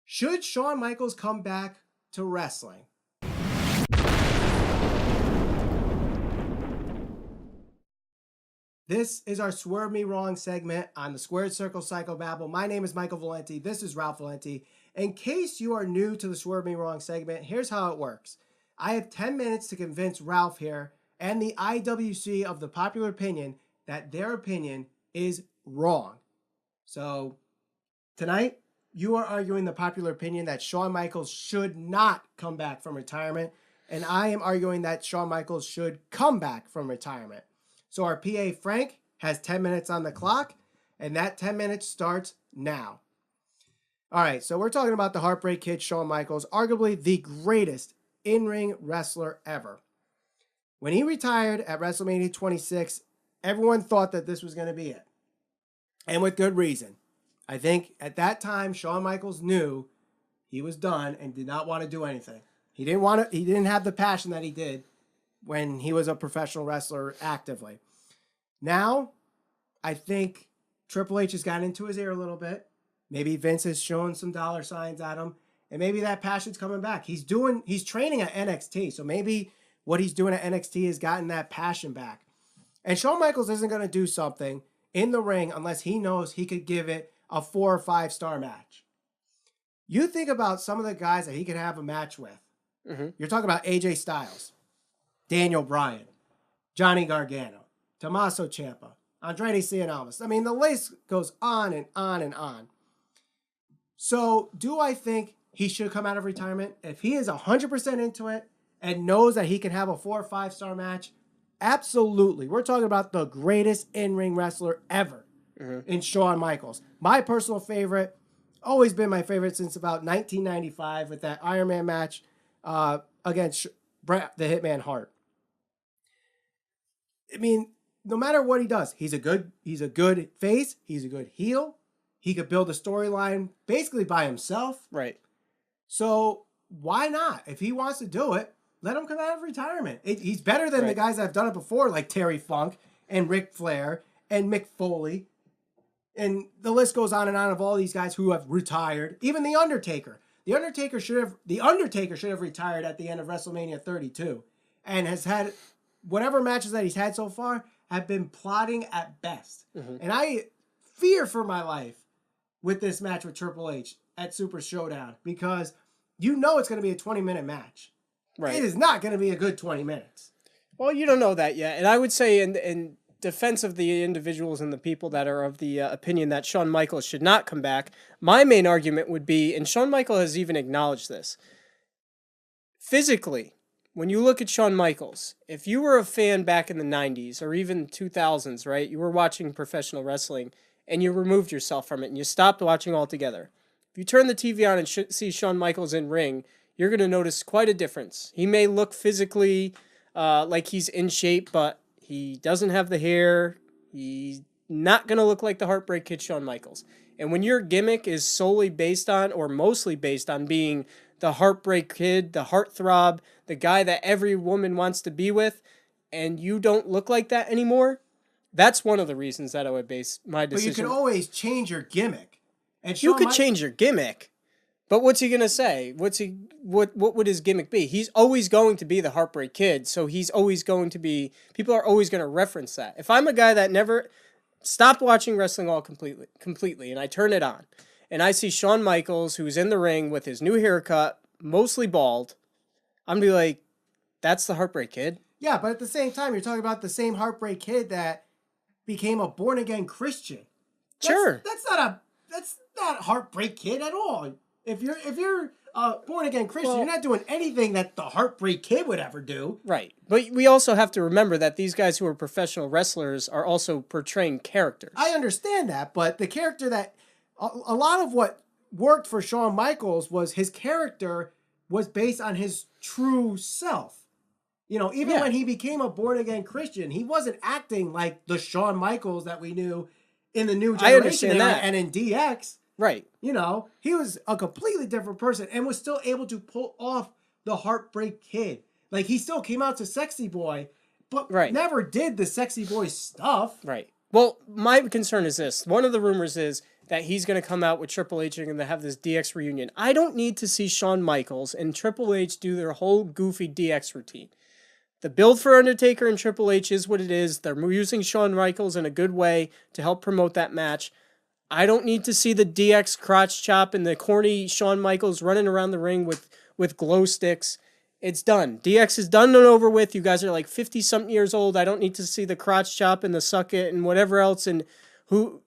Should Shawn Michaels come back to wrestling? This is our Swerve Me Wrong segment on the Squared Circle Psychobabble. My name is Michael Valenti. This is Ralph Valenti. In case you are new to the Swerve Me Wrong segment, here's how it works. I have 10 minutes to convince Ralph here and the IWC of the popular opinion that their opinion is wrong. So tonight, you are arguing the popular opinion that Shawn Michaels should not come back from retirement, and I am arguing that Shawn Michaels should come back from retirement. So our PA, Frank, has 10 minutes on the clock, and that 10 minutes starts now. All right, so we're talking about the Heartbreak Kid, Shawn Michaels, arguably the greatest in-ring wrestler ever. When he retired at WrestleMania 26, everyone thought that this was going to be it, and with good reason. I think at that time, Shawn Michaels knew he was done and did not want to do anything. He didn't have the passion that he did when he was a professional wrestler actively. Now, I think Triple H has gotten into his ear a little bit. Maybe Vince has shown some dollar signs at him, and maybe that passion's coming back. He's training at NXT, so maybe what he's doing at NXT has gotten that passion back. And Shawn Michaels isn't going to do something in the ring unless he knows he could give it a 4 or 5 star match. You think about some of the guys that he could have a match with. Mm-hmm. You're talking about AJ Styles, Daniel Bryan, Johnny Gargano, Tommaso Ciampa, Andrade Cien Almas. I mean, the list goes on and on and on. So do I think he should come out of retirement? If he is 100% into it and knows that he can have a 4 or 5 star match, absolutely. We're talking about the greatest in-ring wrestler ever. Mm-hmm. In Shawn Michaels. My personal favorite, always been my favorite since about 1995 with that Iron Man match against Bret the Hitman Hart. I mean, no matter what he does, he's a good face, he's a good heel. He could build a storyline basically by himself. Right. So why not? If he wants to do it, let him come out of retirement. He's better than the guys that have done it before, like Terry Funk and Ric Flair and Mick Foley. And the list goes on and on of all these guys who have retired. Even The Undertaker. The Undertaker should have retired at the end of WrestleMania 32. And has had whatever matches that he's had so far have been plodding at best. Mm-hmm. And I fear for my life with this match with Triple H at Super Showdown. Because you know it's going to be a 20-minute match. Right. It is not going to be a good 20 minutes. Well, you don't know that yet. And I would say in defense of the individuals and the people that are of the opinion that Shawn Michaels should not come back, my main argument would be, and Shawn Michaels has even acknowledged this, physically, when you look at Shawn Michaels, if you were a fan back in the 90s or even 2000s, right, you were watching professional wrestling and you removed yourself from it and you stopped watching altogether. If you turn the TV on and see Shawn Michaels in ring, you're going to notice quite a difference. He may look physically like he's in shape, but he doesn't have the hair. He's not going to look like the Heartbreak Kid Shawn Michaels. And when your gimmick is solely based on, or mostly based on being the Heartbreak Kid, the heartthrob, the guy that every woman wants to be with, and you don't look like that anymore, that's one of the reasons that I would base my decision. But you can always change your gimmick. And you could change your gimmick. But what's he gonna say? What would his gimmick be? He's always going to be the Heartbreak Kid, so he's always going to be. People are always going to reference that. If I'm a guy that never stopped watching wrestling completely, and I turn it on, and I see Shawn Michaels, who's in the ring with his new haircut, mostly bald, I'm gonna be like, that's the Heartbreak Kid. Yeah, but at the same time, you're talking about the same Heartbreak Kid that became a born again Christian. Sure, that's not Heartbreak Kid at all. If you're born again Christian, you're not doing anything that the Heartbreak Kid would ever do. Right. But we also have to remember that these guys who are professional wrestlers are also portraying characters. I understand that, but the character that a lot of what worked for Shawn Michaels was his character was based on his true self. You know, even when he became a born again Christian, he wasn't acting like the Shawn Michaels that we knew in the New Generation era and in DX. Right. You know, he was a completely different person and was still able to pull off the Heartbreak Kid. Like, he still came out to Sexy Boy, but never did the Sexy Boy stuff. Right. Well, my concern is this. One of the rumors is that he's going to come out with Triple H and going to have this DX reunion. I don't need to see Shawn Michaels and Triple H do their whole goofy DX routine. The build for Undertaker and Triple H is what it is. They're using Shawn Michaels in a good way to help promote that match. I don't need to see the DX crotch chop and the corny Shawn Michaels running around the ring with glow sticks. It's done. DX is done and over with. You guys are like 50-something years old. I don't need to see the crotch chop and the suck it and whatever else. And who...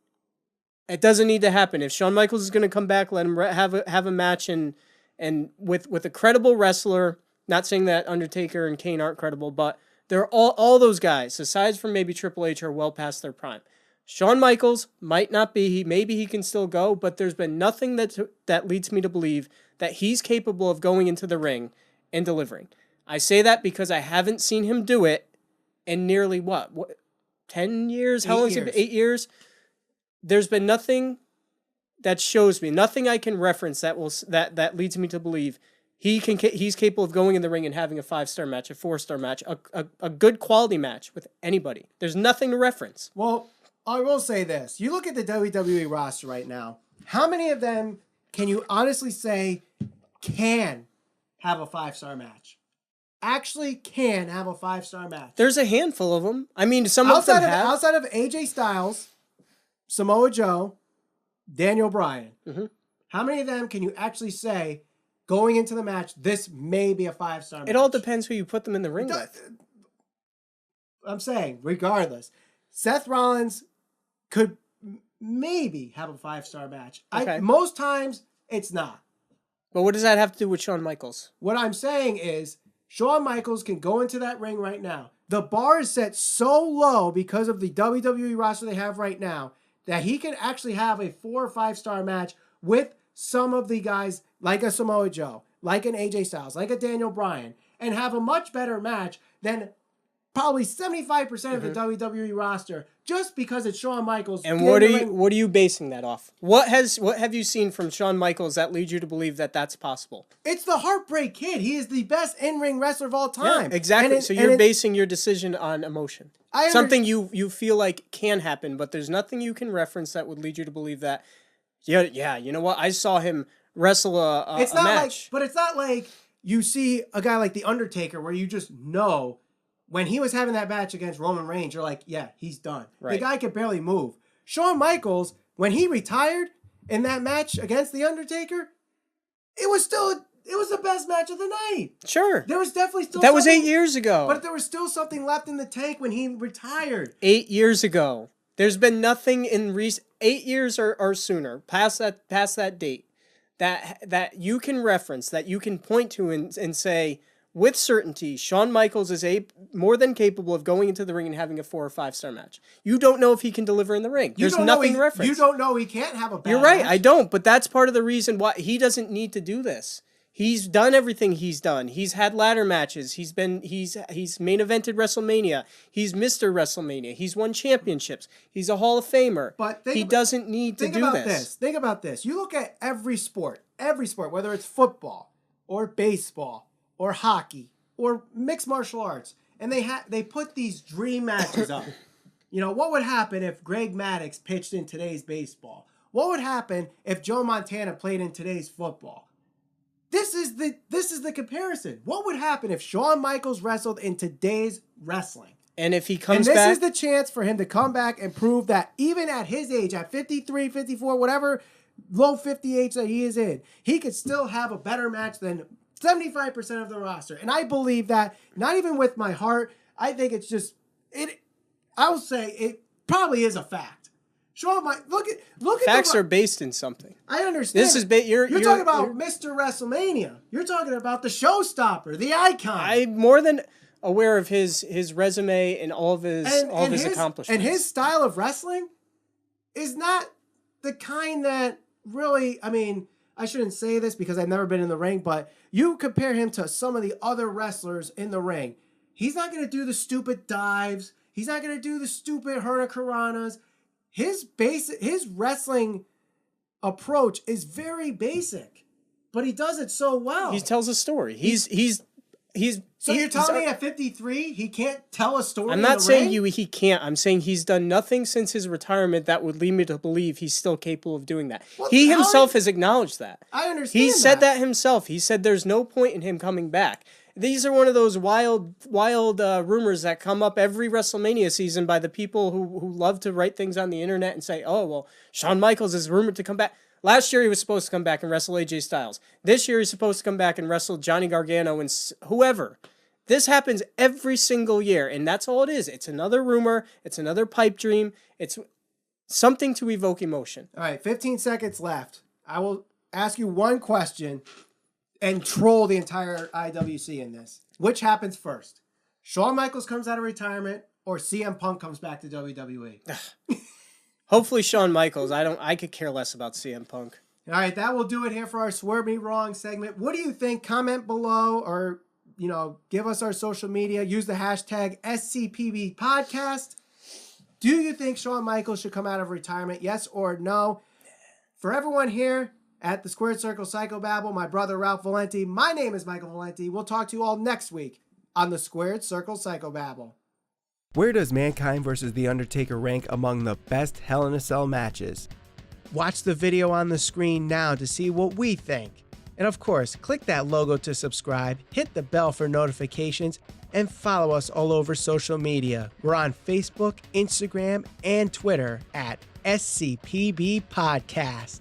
It doesn't need to happen. If Shawn Michaels is going to come back, let him have a match and with a credible wrestler. Not saying that Undertaker and Kane aren't credible, but they're all those guys, aside from maybe Triple H, are well past their prime. Shawn Michaels might not be. Maybe he can still go, but there's been nothing that leads me to believe that he's capable of going into the ring and delivering. I say that because I haven't seen him do it in nearly 10 years? How long has it been? 8 years? There's been nothing that shows me, nothing I can reference that leads me to believe he's capable of going in the ring and having a 5-star match, a 4-star match, a good quality match with anybody. There's nothing to reference. Well, I will say this. You look at the WWE roster right now, how many of them can you honestly say can have a 5-star match? Actually can have a 5-star match. There's a handful of them. I mean, some of them have. Outside of AJ Styles, Samoa Joe, Daniel Bryan. Mm-hmm. How many of them can you actually say, going into the match, this may be a 5-star match? It all depends who you put them in the ring with. I'm saying, regardless. Seth Rollins could maybe have a 5-star match. Okay. Most times, it's not. But what does that have to do with Shawn Michaels? What I'm saying is, Shawn Michaels can go into that ring right now. The bar is set so low because of the WWE roster they have right now that he can actually have a 4 or 5-star match with some of the guys like a Samoa Joe, like an AJ Styles, like a Daniel Bryan, and have a much better match than probably 75% of the WWE roster just because it's Shawn Michaels. And what are you basing that off? What have you seen from Shawn Michaels that leads you to believe that that's possible? It's the Heartbreak Kid. He is the best in-ring wrestler of all time. Yeah, exactly. So you're basing your decision on emotion. Something you feel like can happen, but there's nothing you can reference that would lead you to believe that. Yeah, you know what? I saw him wrestle a match. But it's not like you see a guy like The Undertaker where you just know when he was having that match against Roman Reigns, you're like, yeah, he's done. Right. The guy could barely move. Shawn Michaels, when he retired in that match against The Undertaker, it was the best match of the night. Sure. There was definitely still That was 8 years ago. But there was still something left in the tank when he retired. 8 years ago. There's been nothing in 8 years or sooner, past that date, that you can reference, that you can point to and say, with certainty, Shawn Michaels is more than capable of going into the ring and having a 4 or 5-star match. You don't know if he can deliver in the ring. There's nothing to reference. You don't know he can't have a bad You're right, match. I don't, but that's part of the reason why he doesn't need to do this. He's done everything he's done. He's had ladder matches. He's main evented WrestleMania. He's Mr. WrestleMania. He's won championships. He's a Hall of Famer. But he doesn't need to do this. Think about this. You look at every sport, whether it's football or baseball or hockey or mixed martial arts, and they put these dream matches up. You know, what would happen if Greg Maddux pitched in today's baseball? What would happen if Joe Montana played in today's football? This is the comparison. What would happen if Shawn Michaels wrestled in today's wrestling? And if he comes back... And this is the chance for him to come back and prove that even at his age, at 53, 54, whatever low 50 age that he is in, he could still have a better match than 75% of the roster. And I believe that, not even with my heart, I think it's just... I will say it probably is a fact. Shawn Michaels, look at facts are based in something. I understand. This is you're talking about Mr. WrestleMania. You're talking about the showstopper, the icon. I'm more than aware of his resume and all of his accomplishments. And his style of wrestling is not the kind that really, I mean, I shouldn't say this because I've never been in the ring, but you compare him to some of the other wrestlers in the ring. He's not going to do the stupid dives. He's not going to do the stupid hurricanranas. His wrestling approach is very basic, but he does it so well. He tells a story. He's So you're telling me at 53 he can't tell a story? I'm not saying he can't. I'm saying he's done nothing since his retirement that would lead me to believe he's still capable of doing that. Well, he himself has acknowledged that. I understand. He said that himself. He said there's no point in him coming back. These are one of those wild rumors that come up every WrestleMania season by the people who love to write things on the internet and say, oh, well, Shawn Michaels is rumored to come back. Last year he was supposed to come back and wrestle AJ Styles. This year he's supposed to come back and wrestle Johnny Gargano and whoever. This happens every single year, and that's all it is. It's another rumor. It's another pipe dream. It's something to evoke emotion. All right, 15 seconds left. I will ask you one question and troll the entire IWC in this. Which happens first? Shawn Michaels comes out of retirement or CM Punk comes back to WWE? Hopefully Shawn Michaels. I could care less about CM Punk. All right, that will do it here for our Swerve Me Wrong segment. What do you think? Comment below or, give us our social media. Use the hashtag SCPB podcast. Do you think Shawn Michaels should come out of retirement? Yes or no? For everyone here at the Squared Circle Psychobabble, my brother Ralph Valenti, my name is Michael Valenti. We'll talk to you all next week on the Squared Circle Psychobabble. Where does Mankind versus The Undertaker rank among the best Hell in a Cell matches? Watch the video on the screen now to see what we think. And of course, click that logo to subscribe, hit the bell for notifications, and follow us all over social media. We're on Facebook, Instagram, and Twitter at SCPB Podcast.